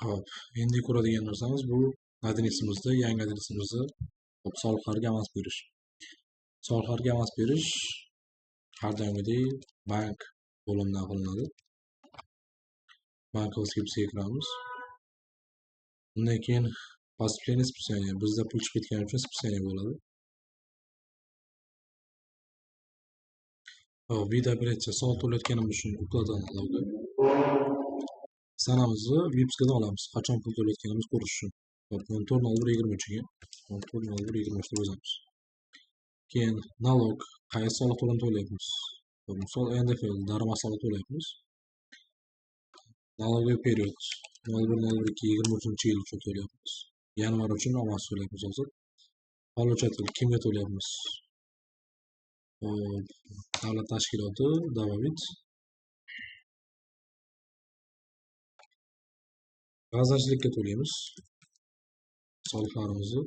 Hop, endi ko'radigan narsamiz bu adresimizda, yangi adresimizda soliqlarga avans berish. Soliqlarga avans berish har doimgidek bank bo'limidan qilinadi. Bankimizga bizga kiramiz. Undan keyin поступление списание bizda pul chiqib ketgani uchun списание bo'ladi. Hop, vид operatsiya soliq to'layotganimiz uchun uplata налога. Sanamizni Vipskadan olamiz. Qachon pul to'layotganimizni ko'rish uchun. Hop, 14.01.23 ga 14.01.23 yozamiz. Keyin налог, qaysi soliq to'layapmiz? Misol NDFL daromad soliq to'layapmiz. Налоговый период 01.02.23 yil uchun to'layapmiz. Yanvar uchun avans to'layapmiz hozir. Получатель kimga to'layapmiz? Davlat tashkiloti, Dabavit. G'aznachilikka to'laymiz soliqlarimizni.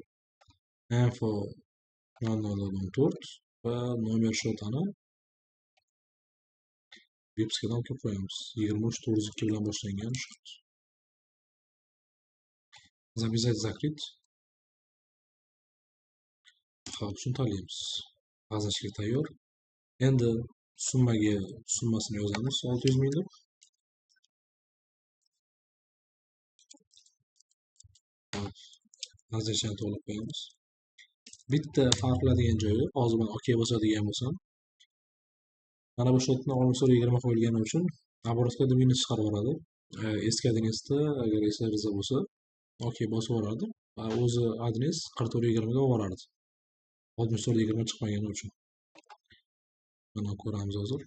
Info 0014 va nomer shotani Vipskadan olib qo'yamiz. 23.402 bilan boshlangan shot. Записать, закрыть. Hop, shuni tanlaymiz. G'aznachilik tayyor. Endi summasini yozamiz 600 ming deb. G'aznachani to'lib qo'yamiz. Bitta farq qiladigan joyi, hozir men OK bosadigan bo'lsam, mana bu shotni 20 qo'yilgani uchun оборотga minus chiqarib yuboradi. Eski adresda agar eslaringizda bo'lsa, OK bosib yuboradi va o'zi adres 4420 ga olib borardi. 6420 chiqmagani uchun. Mana ko'ramiz hozir.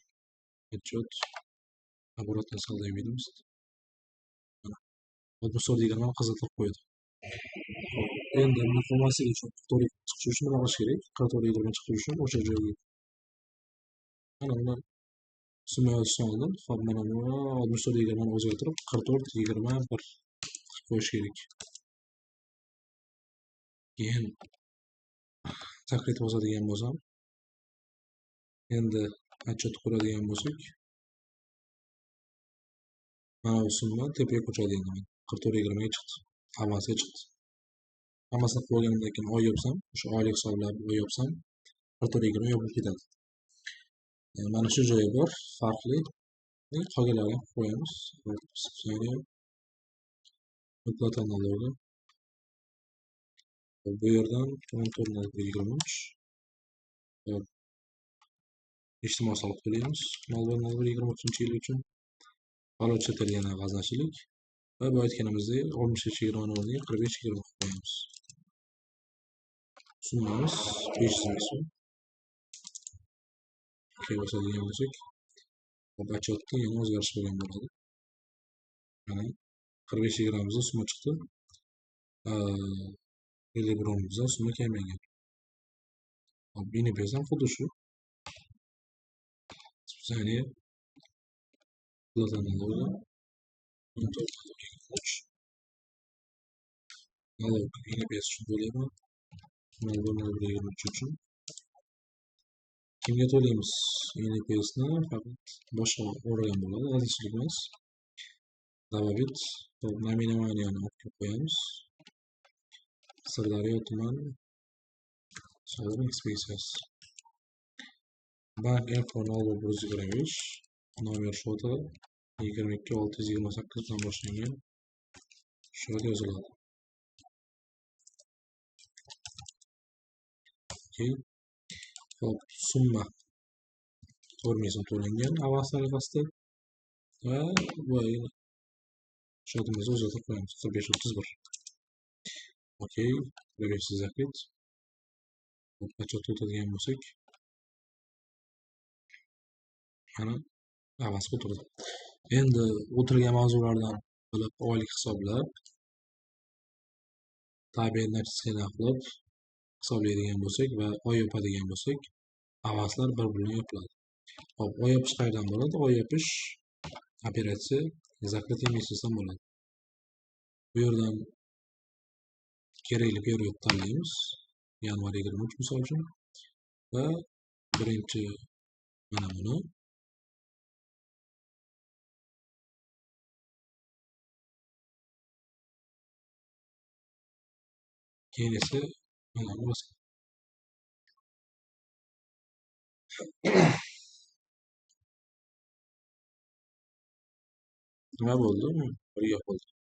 Отчет оборотный saldo видimiz. Mana 6420 qizil qilib qo'ydi. Endi buni qilmasligi uchun 44 chiqishi uchun nima qilish kerak? 4420 chiqishi uchun o'sha joyga mana buni summa yozishdan oldin, hop mana bu 6420 ni o'zgartirib 4421 qilib qo'yish kerak. Keyin zakrit bosadigan bo'lsam, endi отчет ko'radigan bo'lsak, mana bu summa tepaga ko'chadi endi 4420 ga chiqdi. Avansga chiqdi. Hammasini qilib olganimdan keyin oy yopsam, o'sha oylik hisoblab oy yopsam 4420 yopib ketadi. Mana shu joyi bor, farqli. Qolganlarini qo'yamiz. Uplata налога. Bu yerdan 14.23 ijtimoiy soliq to'laymiz. 01.01.23 yil uchun получатель yana g'aznachilik va bu aytganimizdek 63.20 o'rniga 45.20 qilib qo'yamiz. Summamiz 500 ming so'm. OK bosadigan bo'lsak, отчетda yana o'zgarish bo'lgan bo'ladi. Mana 45.20 summa chiqdi. 51 summa kamaygan. Hop, INPS ham xuddi shu. Списание uplata налога 14.23 налог INPS uchun to'layman. 01.01.23 uchun. Kimga to'laymiz? INPS ni faqat boshqa o'ragan bo'ladi, g'aznachilik emas. Dabavit, nominamaniyani olib qo'yamiz. Sirdaryo tuman soliq inspeksiyasi. Bank info 0125 nomer shoti 22.628 bilan boshlangan shot yoziladi. Hop, summa 4000 so'm to'langan avans tariqasida va bu shotimizni o'zgartirib qo'yamiz 45.31. OK, proversiya zakrit. Отчет o'tadigan bo'lsak, mana avans o'tirdi. Endi o'tirgan mavzulardan bilib oylik hisoblab, tabiiy natijani qilib hisoblaydigan bo'lsak va oy yopadigan bo'lsak, avanslar bir-birini yopiladi. Hop, oy yopish qayerdan bo'ladi? Oy yopish operatsiya zakrit emissiyasidan bo'ladi. Bu yerdan kerakli period tanlaymiz. Yanvar 23 misol uchun va birinchi mana buni keyin esa nimani bosadi. Nima bo'ldi? Bir gap bo'ldi.